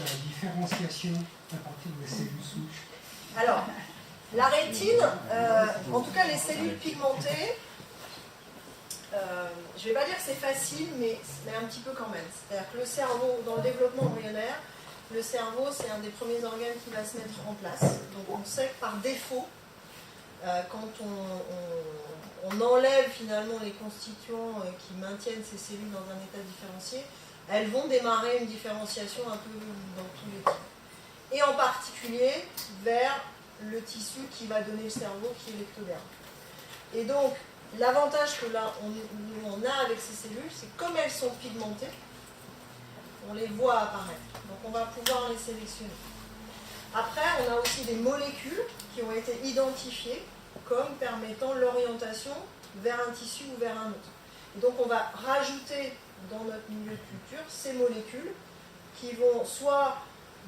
la différenciation à partir des cellules souches? Alors, la rétine, en tout cas les cellules pigmentées, je ne vais pas dire que c'est facile, mais un petit peu quand même. C'est-à-dire que le cerveau, dans le développement embryonnaire, le cerveau, c'est un des premiers organes qui va se mettre en place. Donc on sait que par défaut, quand on enlève finalement les constituants qui maintiennent ces cellules dans un état différencié, elles vont démarrer une différenciation un peu dans tous les types. Et en particulier vers le tissu qui va donner le cerveau, qui est l'ectoderme. Et donc, l'avantage que là on a avec ces cellules, c'est comme elles sont pigmentées, on les voit apparaître. Donc on va pouvoir les sélectionner. Après, on a aussi des molécules qui ont été identifiées comme permettant l'orientation vers un tissu ou vers un autre. Et donc on va rajouter dans notre milieu de culture ces molécules qui vont soit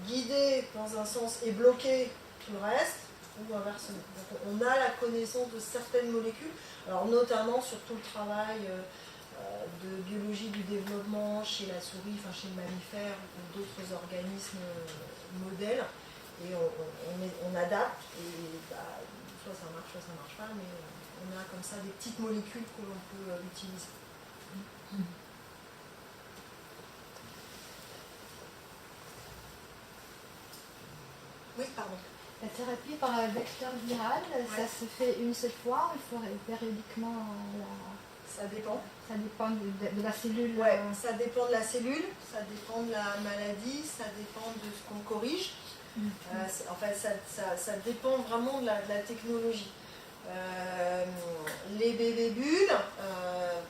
guider dans un sens et bloquer tout le reste, ou inversement. Donc on a la connaissance de certaines molécules, alors notamment sur tout le travail de biologie du développement chez la souris, enfin chez le mammifère ou d'autres organismes modèles, et on adapte, et soit ça marche, soit ça marche pas, mais on a comme ça des petites molécules que l'on peut utiliser. Oui, pardon. La thérapie par vecteur viral, ça se fait une seule fois, il faut périodiquement Ça dépend. Ça dépend de la cellule. Ouais, ça dépend de la cellule, ça dépend de la maladie, ça dépend de ce qu'on corrige. Ça dépend vraiment de la technologie. Les bébés bulles,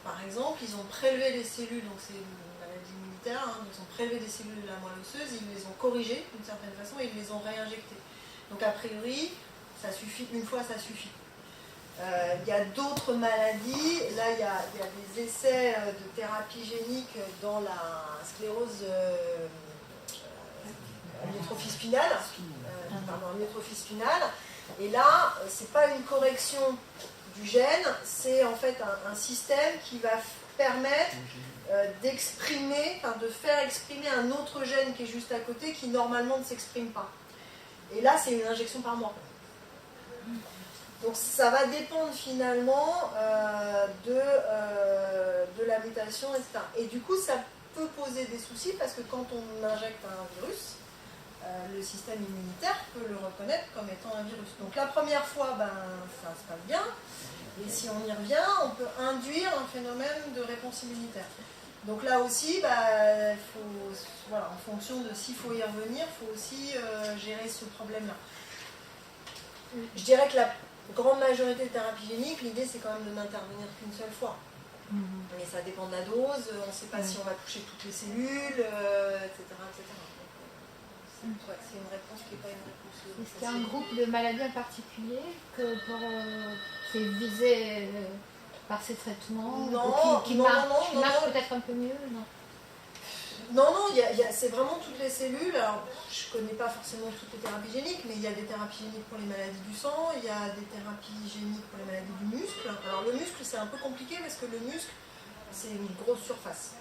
par exemple, ils ont prélevé les cellules, donc c'est une maladie immunitaire, ils ont prélevé des cellules de la moelle osseuse, ils les ont corrigées d'une certaine façon et ils les ont réinjectées. Donc a priori, ça suffit, une fois ça suffit. Il y a d'autres maladies, là il y a des essais de thérapie génique dans la sclérose amyotrophie spinale, et là c'est pas une correction du gène, c'est en fait un système qui va permettre d'exprimer, de faire exprimer un autre gène qui est juste à côté qui normalement ne s'exprime pas. Et là c'est une injection par mois. Donc ça va dépendre finalement de la mutation, etc. Et du coup, ça peut poser des soucis parce que quand on injecte un virus, le système immunitaire peut le reconnaître comme étant un virus. Donc la première fois, ça se passe bien. Et si on y revient, on peut induire un phénomène de réponse immunitaire. Donc là aussi, en fonction de s'il faut y revenir, il faut aussi gérer ce problème-là. Je dirais que la grande majorité de thérapies géniques, l'idée c'est quand même de n'intervenir qu'une seule fois. Mais ça dépend de la dose, on ne sait pas si on va toucher toutes les cellules, etc. C'est une réponse qui n'est pas une réponse. Est-ce qu'il y a un groupe de maladies en particulier qui est visé par ces traitements, qui marche peut-être un peu mieux? Non, c'est vraiment toutes les cellules. Alors, je ne connais pas forcément toutes les thérapies géniques, mais il y a des thérapies géniques pour les maladies du sang, il y a des thérapies géniques pour les maladies du muscle. Alors, le muscle, c'est un peu compliqué parce que le muscle, c'est une grosse surface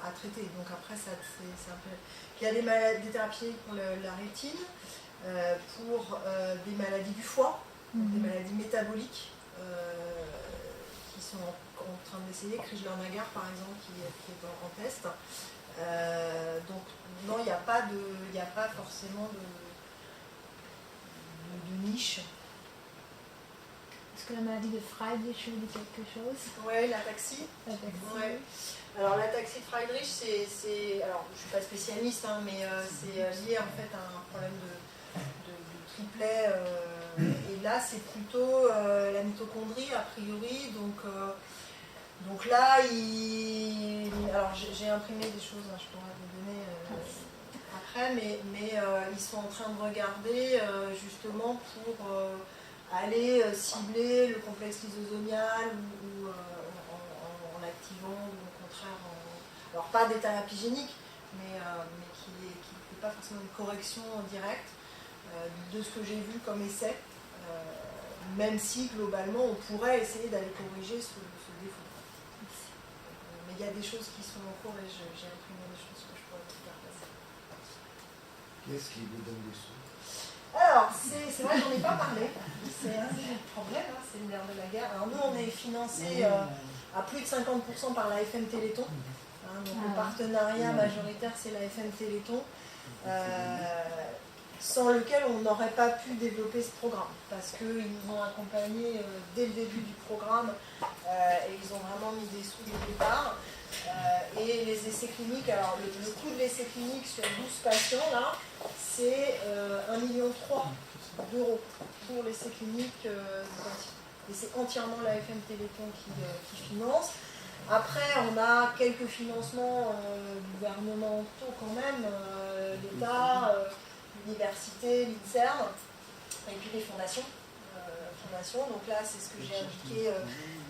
à traiter. Donc, après, c'est un peu. Il y a des thérapies géniques pour la rétine, pour des maladies du foie, des maladies métaboliques qui sont en train d'essayer. Crigler-Nagar, par exemple, qui est en test. Donc non, il n'y a pas forcément de niche. Est-ce que la maladie de Friedreich vous dit quelque chose? Oui, l'ataxie. Ouais. Alors l'ataxie de Friedreich, alors je ne suis pas spécialiste, mais c'est lié en fait à un problème de triplet. Et là, c'est plutôt la mitochondrie a priori. Donc là, alors j'ai imprimé des choses, je pourrais vous donner après, mais ils sont en train de regarder justement pour aller cibler le complexe lysosomial ou en l'activant, ou au contraire, alors pas des thérapies géniques, mais qui n'est pas forcément une correction directe de ce que j'ai vu comme essai, même si globalement on pourrait essayer d'aller corriger ce défaut. Mais il y a des choses qui sont en cours et j'ai imprimé des choses que je pourrais vous faire passer. Qui est-ce qui vous donne des sous? Alors, c'est vrai, j'en ai pas parlé. C'est le problème, hein, c'est le nerf de la guerre. Alors nous, on est financé à plus de 50% par la FM Téléthon. Hein, donc le partenariat majoritaire, c'est la FM Téléthon. Sans lequel on n'aurait pas pu développer ce programme, parce qu'ils nous ont accompagnés dès le début du programme et ils ont vraiment mis des sous dès le départ. Et les essais cliniques, alors le coût de l'essai clinique sur 12 patients, là, c'est 1,3 million d'euros pour l'essai clinique. Et c'est entièrement la FM Téléthon qui finance. Après, on a quelques financements gouvernementaux quand même, l'État, l'université, l'INSERM, et puis les fondations. Donc là, c'est ce que j'ai indiqué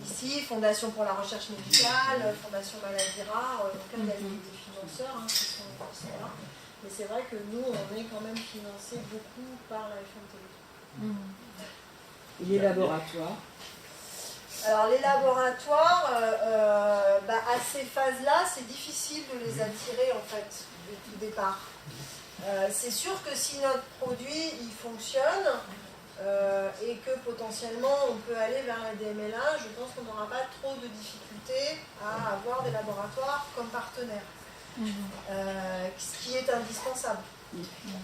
ici, Fondation pour la recherche médicale, Fondation maladies rares, donc là, il y a des financeurs qui sont là. Mais c'est vrai que nous, on est quand même financé beaucoup par la FM Téléthon. Et les laboratoires? Alors les laboratoires, à ces phases-là, c'est difficile de les attirer en fait, du départ. C'est sûr que si notre produit il fonctionne et que potentiellement on peut aller vers la DMLA, je pense qu'on n'aura pas trop de difficultés à avoir des laboratoires comme partenaires, ce qui est indispensable.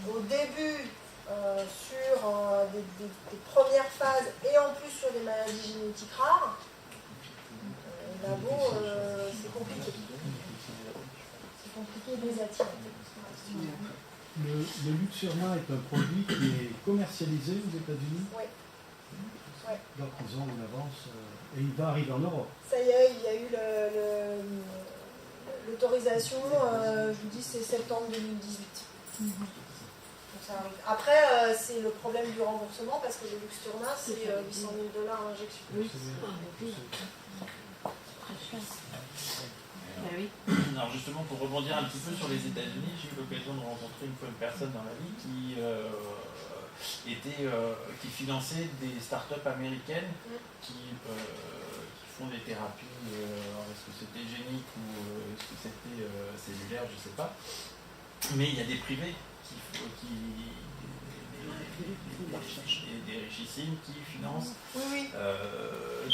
Au début, sur des premières phases et en plus sur des maladies génétiques rares, les labos, c'est compliqué. C'est compliqué de les attirer. Le Luxturna est un produit qui est commercialisé aux États-Unis. Oui. Ouais. Donc ils ont une avance et il va arriver en Europe. Ça y est, il y a eu l'autorisation, je vous dis c'est septembre 2018. Donc ça arrive. Après, c'est le problème du remboursement parce que le Luxturna c'est 800 000 $ l'injection. Oui. Oui. Alors justement, pour rebondir un petit peu sur les États-Unis, j'ai eu l'occasion de rencontrer une fois une personne dans la vie qui finançait des startups américaines qui font des thérapies, est-ce que c'était génique ou est-ce que c'était cellulaire, je ne sais pas. Mais il y a des privés des richissimes qui financent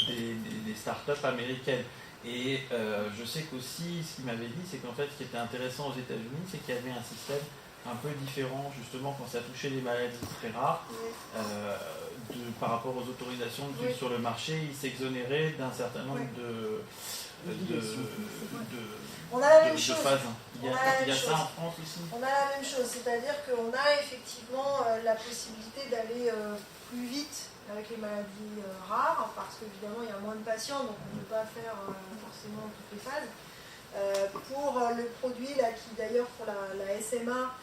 des startups américaines. Et je sais qu'aussi, ce qu'il m'avait dit, c'est qu'en fait, ce qui était intéressant aux États-Unis, c'est qu'il y avait un système un peu différent, justement, quand ça touchait les maladies très rares, par rapport aux autorisations sur le marché, ils s'exonéraient d'un certain nombre de on a la même chose. phases. Il y a ça en France aussi. On a la même chose, c'est-à-dire qu'on a effectivement la possibilité d'aller plus vite avec les maladies rares, parce qu'évidemment il y a moins de patients, donc on ne peut pas faire forcément toutes les phases. Pour le produit, là, qui d'ailleurs pour la SMA,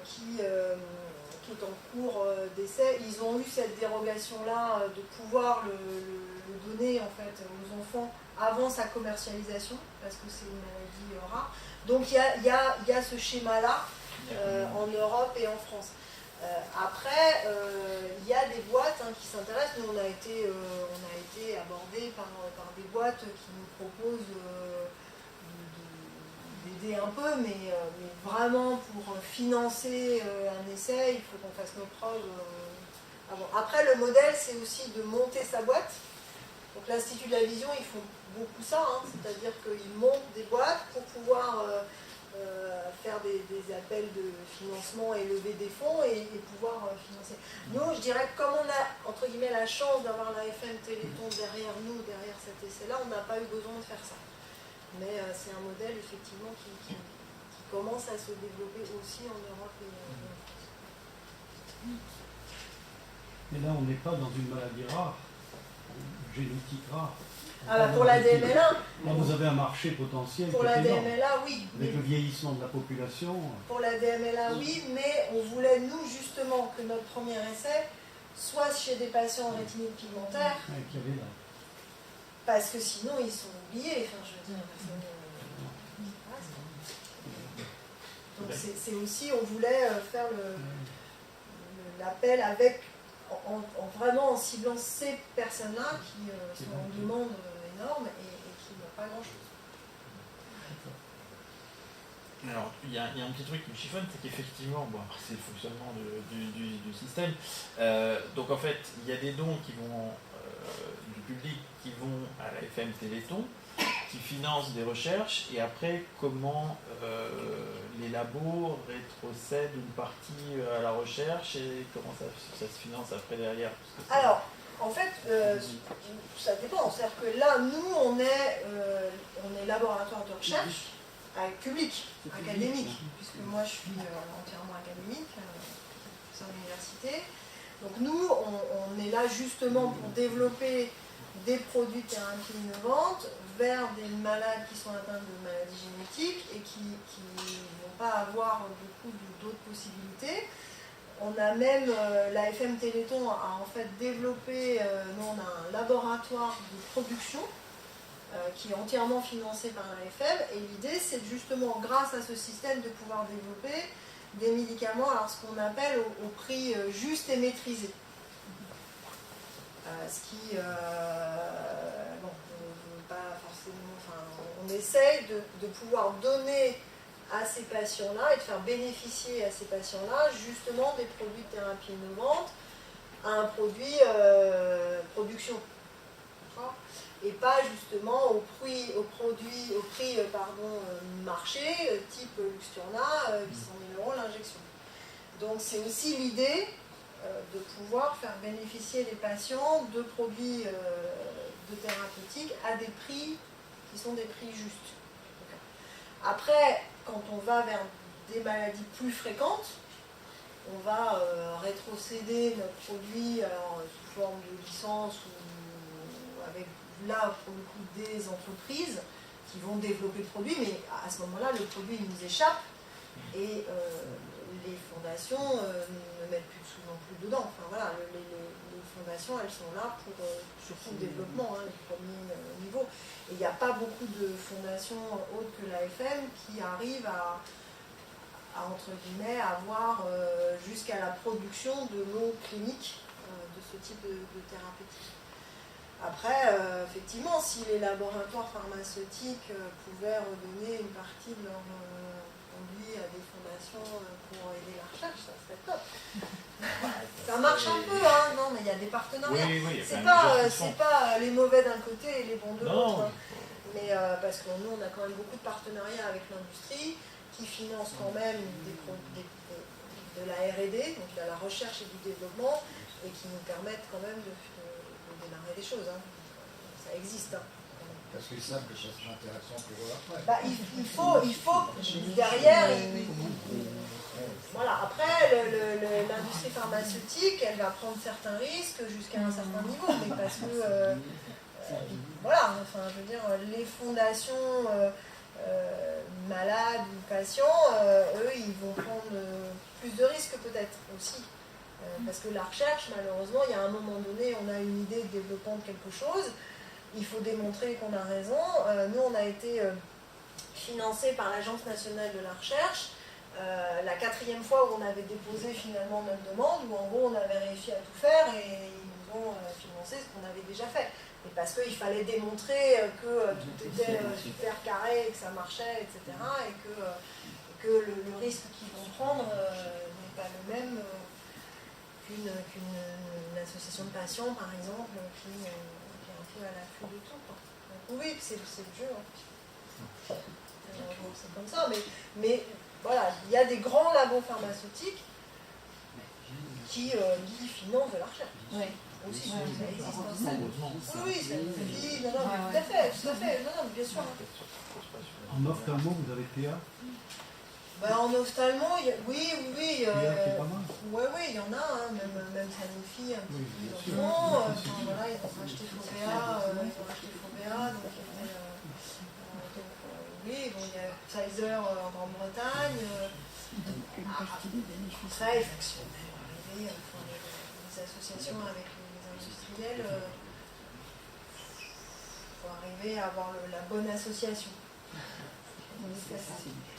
qui est en cours d'essai, ils ont eu cette dérogation-là de pouvoir le donner en fait aux enfants avant sa commercialisation, parce que c'est une maladie rare. Donc il y a ce schéma-là en Europe et en France. Après, il y a des boîtes qui s'intéressent. Nous, on a été abordés par des boîtes qui nous proposent d'aider un peu, mais vraiment pour financer un essai, il faut qu'on fasse nos preuves avant. Après, le modèle, c'est aussi de monter sa boîte. Donc l'Institut de la Vision, ils font beaucoup ça, c'est-à-dire qu'ils montent des boîtes pour pouvoir faire des appels de financement et lever des fonds et pouvoir financer. Nous, je dirais que comme on a, entre guillemets, la chance d'avoir la FM Téléthon derrière nous, derrière cet essai-là, on n'a pas eu besoin de faire ça. Mais c'est un modèle, effectivement, qui commence à se développer aussi en Europe et en France. Mais là, on n'est pas dans une maladie rare, génétique rare. Pour la DMLA, là, vous avez un marché potentiel. Pour la DMLA, oui. Avec le vieillissement de la population. Pour la DMLA, oui, mais on voulait, nous, justement, que notre premier essai soit chez des patients en rétinite pigmentaire. Parce que sinon, ils sont oubliés. Enfin, je veux dire, donc c'est aussi, on voulait faire l'appel avec, vraiment en ciblant ces personnes-là qui sont en demande énorme et qui n'ont pas grand-chose. Alors, il y a un petit truc qui me chiffonne, c'est qu'effectivement, bon, après, c'est le fonctionnement du système. Donc, en fait, il y a des dons qui vont du public qui vont à la FM Téléthon, qui financent des recherches, et après, comment les labos rétrocèdent une partie à la recherche, et comment ça se finance après derrière? Alors, en fait, ça dépend. C'est-à-dire que là, nous, on est laboratoire de recherche avec public, académique, puisque moi, je suis entièrement académique, professeur d'université. Donc nous, on est là justement pour développer des produits de thérapie innovantes vers des malades qui sont atteints de maladies génétiques et qui ne vont pas avoir beaucoup d'autres possibilités. On a même, la FM Téléthon a en fait développé, nous on a un laboratoire de production qui est entièrement financé par la FM, et l'idée c'est justement grâce à ce système de pouvoir développer des médicaments, alors ce qu'on appelle au prix juste et maîtrisé. Ce qui, pas forcément, enfin, on essaye de pouvoir donner à ces patients-là et de faire bénéficier à ces patients-là justement des produits de thérapie innovante à un produit production. Et pas justement au prix marché, type Luxturna, 800 000 € l'injection. Donc c'est aussi l'idée de pouvoir faire bénéficier les patients de produits de thérapeutiques à des prix qui sont des prix justes. Après, quand on va vers des maladies plus fréquentes, on va rétrocéder notre produit sous forme de licence ou avec, là, pour le coup, des entreprises qui vont développer le produit, mais à ce moment-là, le produit il nous échappe et les fondations ne mettent souvent plus dedans. Enfin voilà, les fondations, elles sont là pour surtout le développement, les premiers niveaux. Et il n'y a pas beaucoup de fondations autres que l'AFM qui arrivent à entre guillemets, avoir jusqu'à la production de l'eau clinique de ce type de thérapeutique. Après, effectivement, si les laboratoires pharmaceutiques pouvaient redonner une partie de leur produit à des fondations pour aider la recherche, ça serait top. Ça marche un peu, hein, non, mais il y a des partenariats. Oui, c'est pas les mauvais d'un côté et les bons de l'autre. Hein. Mais parce que nous, on a quand même beaucoup de partenariats avec l'industrie qui financent quand même de la R&D, donc de la recherche et du développement, et qui nous permettent quand même de démarrer des choses. Hein. Ça existe. Hein. Parce qu'ils savent que ça sera intéressant pour eux après. Bah, il faut derrière. Voilà. Après, l'industrie pharmaceutique, elle va prendre certains risques jusqu'à un certain niveau, mais parce que voilà, enfin, je veux dire, les fondations malades ou patients, eux, ils vont prendre plus de risques peut-être aussi. Parce que la recherche, malheureusement, il y a un moment donné, on a une idée de développement de quelque chose, il faut démontrer qu'on a raison. Nous, on a été financé par l'Agence nationale de la recherche, la 4e fois où on avait déposé finalement notre demande, où en gros on avait réussi à tout faire et ils nous ont financé ce qu'on avait déjà fait. Et parce qu'il fallait démontrer que tout était super carré, que ça marchait, etc. Et que le risque qu'ils vont prendre n'est pas le même qu'une association de patients, par exemple, qui est un peu à l'affût de tout. Quoi. Donc, oui, c'est le jeu. Hein. C'est comme ça. Mais voilà, il y a des grands labos pharmaceutiques qui financent de la recherche. Oui. Aussi, ça existe. Oui, ça suffit. Non, tout à fait. Non, bien sûr. En ophtalmo, vous avez PA? En ophtalmo, oui. PA, c'est pas mal. Oui, il y en a, hein, même Sanofi, un petit peu. Voilà, ils ont racheté Fovea, donc oui, bon, il y a Pfizer en Grande-Bretagne. Après, il faut arriver, les associations avec les industriels, il faut arriver à avoir la bonne association.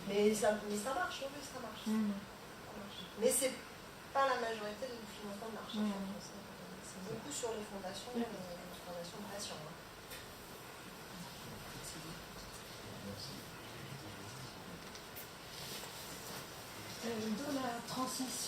Mais ça marche, oui, ça marche. Mais c'est pas la majorité du financement de la recherche. C'est beaucoup sur les fondations, les fondations de patients. Hein. de la transmission